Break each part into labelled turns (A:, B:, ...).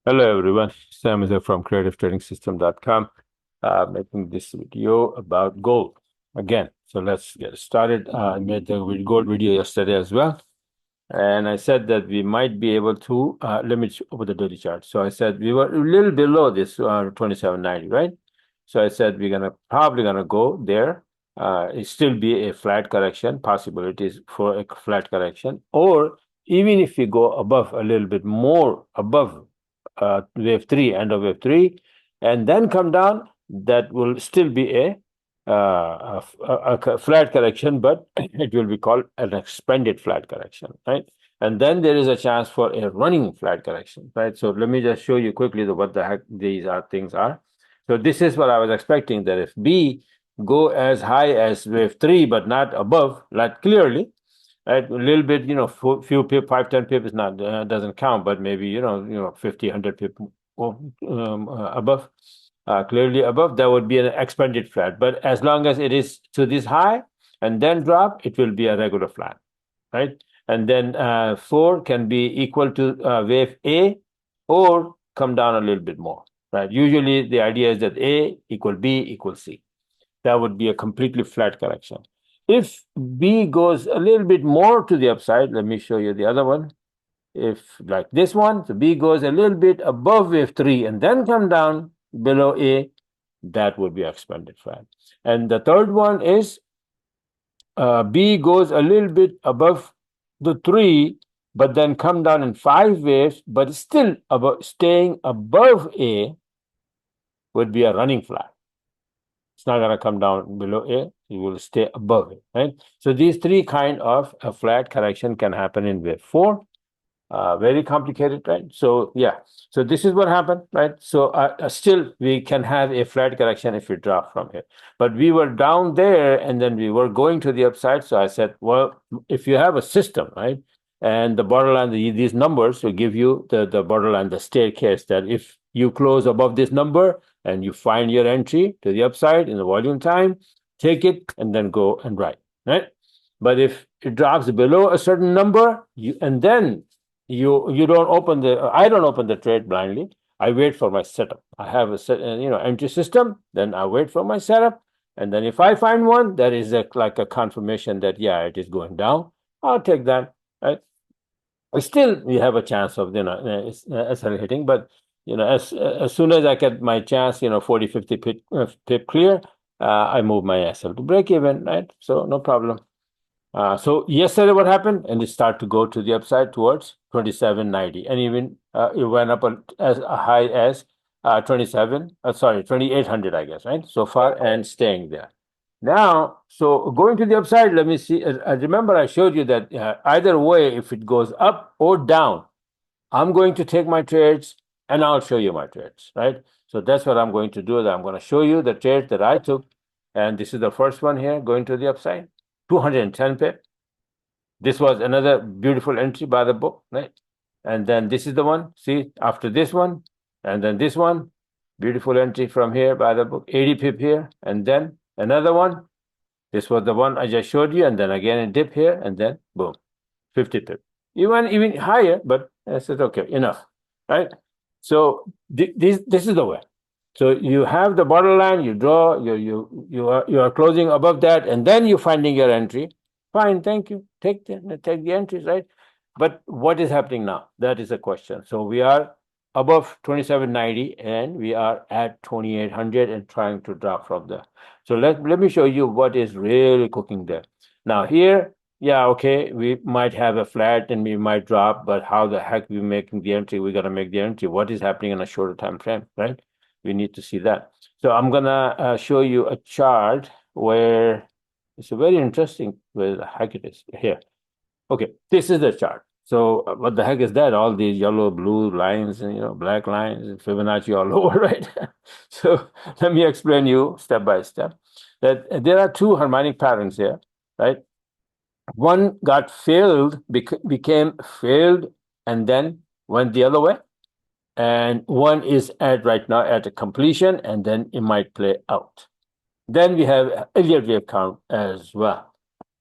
A: Hello everyone, Sam is here from creativetrading.system.com, making this video about gold again. So let's get started. I made the gold video yesterday as well, and I said that we might be able to limit over the daily chart. So I said we were a little below this 2790, right? So I said we're probably gonna go there. It still be a flat correction, possibilities for a flat correction, or even if we go above a little bit more above wave three, end of wave three, and then come down, that will still be a flat correction, but it will be called an expanded flat correction, right? And then there is a chance for a running flat correction, right? So let me just show you quickly what the heck these things are. So this is what I was expecting, that if B go as high as wave three, but not above, not clearly, right? A little bit, few pip, 5, 10 pip is not doesn't count, but maybe 50, 100 pip above, clearly above, that would be an expanded flat. But as long as it is to this high and then drop, it will be a regular flat, right? And then 4 can be equal to wave A or come down a little bit more, right? Usually the idea is that A equal B equal C. That would be a completely flat correction. If B goes a little bit more to the upside, let me show you the other one. If like this one, so B goes a little bit above wave 3 and then come down below A, that would be expanded flat. And the third one is B goes a little bit above the 3, but then come down in 5 waves, but still staying above A would be a running flat. It's not going to come down below A. It will stay above it, right? So these three kind of a flat correction can happen in wave 4. Very complicated, right? So yeah, so this is what happened, right? So still we can have a flat correction if we drop from here, but we were down there and then we were going to the upside. So I said, well, if you have a system, right, and the borderline, these numbers will give you the borderline, the staircase, that if you close above this number and you find your entry to the upside in the volume time, take it and then go and ride, right? But if it drops below a certain number, and then you don't open the I don't open the trade blindly. I wait for my setup. I have a entry system, then I wait for my setup, and then if I find one that is like a confirmation that yeah, it is going down, I'll take that, right? Still we have a chance of SL hitting, but as soon as I get my chance, 40, 50 pip clear, I move my SL to break even, right? So no problem. So yesterday, what happened? And it started to go to the upside towards 2790, and even it went up as high as 2800, I guess, right? So far, and staying there. Now, so going to the upside, let me see. Remember, I showed you that either way, if it goes up or down, I'm going to take my trades and I'll show you my trades, right? So that's what I'm going to do. I'm going to show you the trades that I took, and this is the first one here going to the upside, 210 pip. This was another beautiful entry by the book, right? And then this is the one. See, after this one, and then this one, beautiful entry from here by the book, 80 pip here, and then another one. This was the one I just showed you, and then again a dip here, and then boom, 50 pip. You went even higher, but I said, okay, enough, right? So this is the way. So you have the borderline, you draw, you are closing above that, and then you're finding your entry. Fine, thank you. Take the entries, right? But what is happening now? That is the question. So we are above 2790 and we are at 2800 and trying to drop from there. So let me show you what is really cooking there. Now here, yeah, okay, we might have a flat and we might drop, but how the heck we making the entry? We got to make the entry. What is happening in a shorter time frame, right? We need to see that. So I'm gonna show you a chart where it's a very interesting where the heck it is here. Okay, this is the chart. So what the heck is that? All these yellow, blue lines and black lines and Fibonacci all over, right? So let me explain you step by step that there are two harmonic patterns here, right? One got failed, became failed, and then went the other way, and one is at right now at a completion, and then it might play out. Then we have Elliott wave count as well.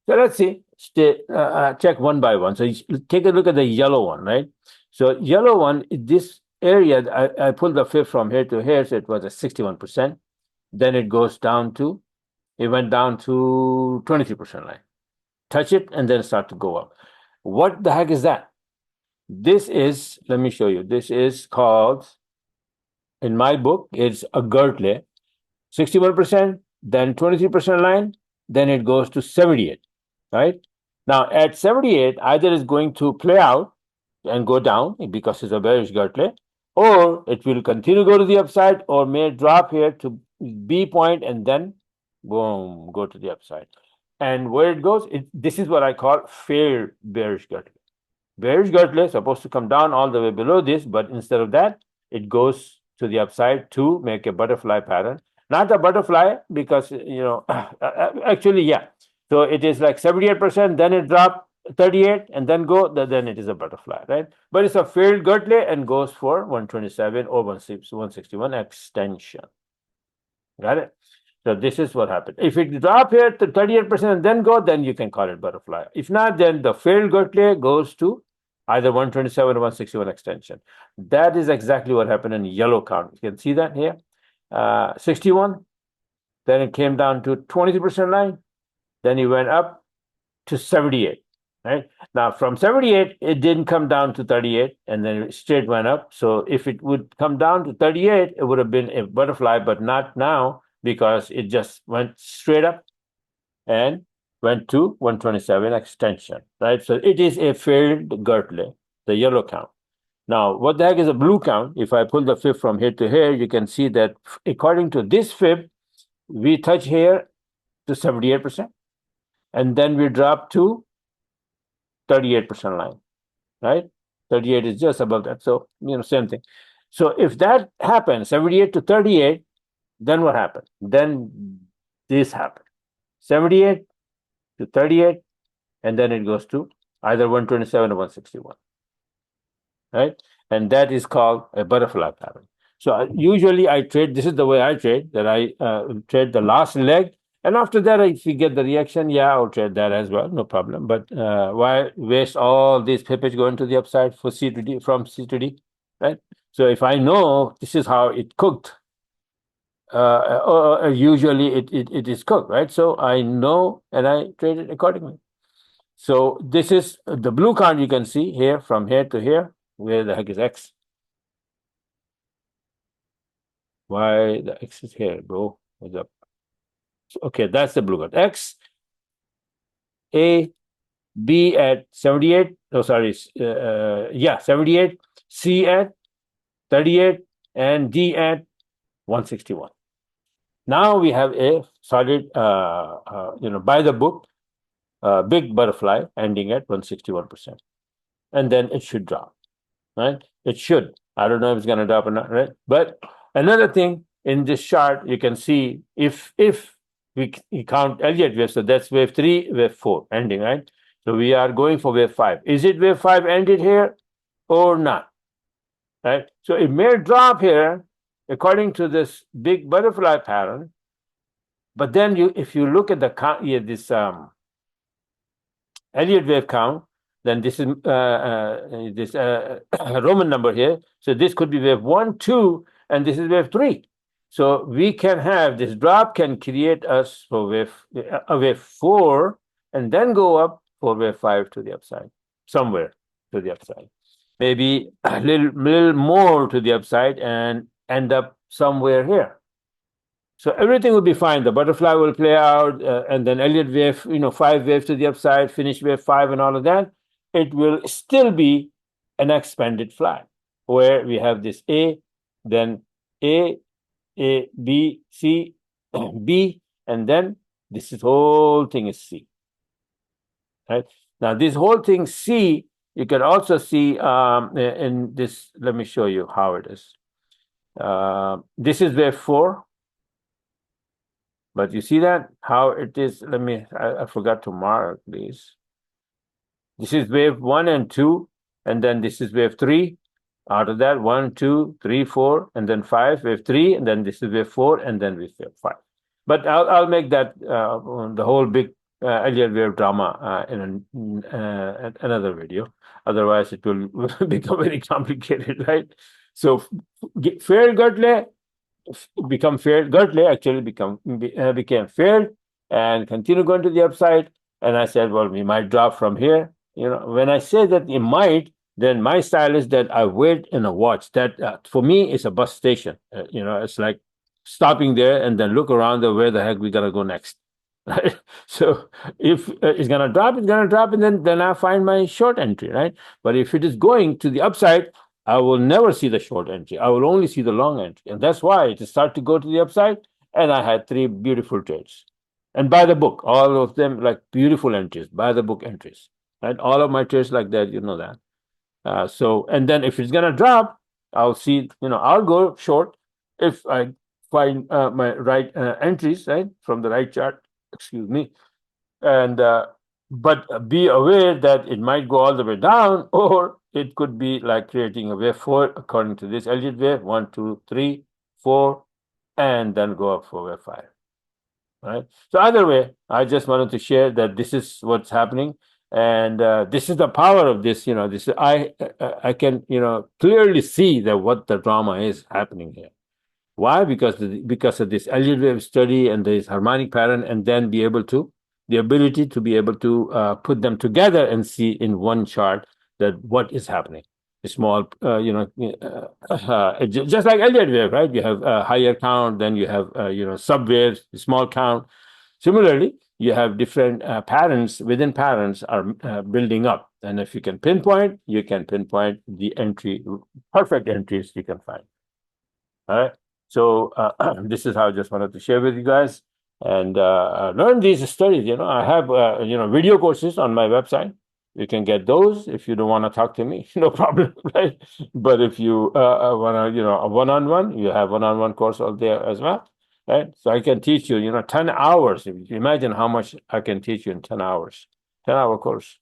A: So let's see, check one by one. So take a look at the yellow one, right? So yellow one, this area, I pulled the fib from here to here, so it was at 61%. Then it goes down to, it went down to 23% line. Touch it and then start to go up. What the heck is that? This is, let me show you. This is called, in my book, it's a girdle. 61%, then 23% line, then it goes to 78, right? Now at 78, either it's going to play out and go down because it's a bearish girdle, or it will continue to go to the upside, or may drop here to B point and then boom, go to the upside. And where it goes, this is what I call failed bearish girdle. Bearish girdle is supposed to come down all the way below this, but instead of that, it goes to the upside to make a butterfly pattern. Not a butterfly because, actually, yeah. So it is like 78%, then it dropped 38 and then go, then it is a butterfly, right? But it's a failed girdle and goes for 127 or 161 extension. Got it? So this is what happened. If it drop here to 38% and then go, then you can call it butterfly. If not, then the failed girdle goes to either 127 or 161 extension. That is exactly what happened in yellow count. You can see that here. 61, then it came down to 23% line, then it went up to 78, right? Now from 78, it didn't come down to 38, and then it straight went up. So if it would come down to 38, it would have been a butterfly, but not now because it just went straight up and went to 127 extension, right? So it is a failed girdle, the yellow count. Now, what the heck is a blue count? If I pull the fib from here to here, you can see that according to this fib, we touch here to 78%, and then we drop to 38% line, right? 38 is just above that. So, same thing. So if that happens, 78 to 38, then what happened? Then this happened. 78 to 38, and then it goes to either 127 or 161. Right? And that is called a butterfly pattern. So usually I trade, this is the way I trade, that I trade the last leg. And after that, if you get the reaction, yeah, I'll trade that as well, no problem. But why waste all these pippage going to the upside for C to D, from C to D, right? So if I know this is how it cooked, usually it is cooked, right? So I know and I trade it accordingly. So this is the blue card you can see here from here to here. Where the heck is X? Why the X is here, bro? What's up? Okay, that's the blue card. X, A, B at 78. Oh, sorry. 78. C at 38. And D at 161. Now we have a solid, by the book, big butterfly ending at 161%. And then it should drop. Right? It should. I don't know if it's going to drop or not, right? But another thing in this chart, you can see if we count Elliott wave, so that's wave 3, wave 4 ending, right? So we are going for wave 5. Is it wave 5 ended here or not? Right? So it may drop here according to this big butterfly pattern. But then if you look at the count, this Elliott wave count, then this is this Roman number here. So this could be wave 1, 2, and this is wave 3. So we can have this drop can create us for wave 4, and then go up for wave 5 to the upside, somewhere to the upside. Maybe a little more to the upside and end up somewhere here. So everything will be fine. The butterfly will play out, and then Elliott wave, 5 waves to the upside, finish wave 5 and all of that. It will still be an expanded flag where we have this A, then A, B, C, B, and then this whole thing is C. Right? Now, this whole thing C, you can also see in this. Let me show you how it is. This is wave 4. But you see that, how it is. I forgot to mark these. This is wave 1 and 2, and then this is wave 3. Out of that, 1, 2, 3, 4, and then 5, wave 3, and then this is wave 4, and then wave 5. But I'll make that the whole big Elliott wave drama in another video. Otherwise, it will become very complicated, right? So failed Gertley become failed. Gertley actually became failed and continue going to the upside. And I said, well, we might drop from here. When I say that it might, then my style is that I wait in a watch. That for me is a bus station. It's like stopping there and then look around the where the heck we gotta go next. Right? So if it's gonna drop, it's gonna drop, and then I find my short entry, right? But if it is going to the upside, I will never see the short entry. I will only see the long entry. And that's why it started to go to the upside. And I had three beautiful trades. And by the book, all of them like beautiful entries, by the book entries. Right? All of my trades like that, you know that. And then if it's gonna drop, I'll see, I'll go short if I find my right entries, right, from the right chart. Excuse me. And but be aware that it might go all the way down, or it could be like creating a wave 4 according to this Elliott wave, 1, 2, 3, 4, and then go up for wave 5. Right. So either way, I just wanted to share that this is what's happening, and this is the power of this. This I can clearly see that what the drama is happening here. Why? Because of this Elliott wave study and this harmonic pattern, and then the ability to be able to put them together and see in one chart that what is happening. A small, just like Elliott wave, right? You have a higher count, then you have sub waves, small count. Similarly, you have different patterns within patterns are building up, and if you can pinpoint the perfect entries you can find. All right. So this is how I just wanted to share with you guys and learn these studies. I have video courses on my website. You can get those if you don't want to talk to me, no problem, right? But if you want to, a one-on-one, you have one-on-one course out there as well, right? So I can teach you, 10 hours. If you imagine how much I can teach you in 10 hours, 10-hour course,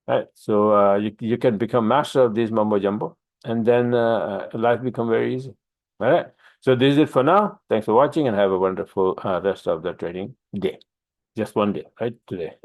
A: right? So you can become master of this mumbo jumbo, and then life become very easy. All right. So this is it for now. Thanks for watching and have a wonderful rest of the trading day. Just one day, right? Today.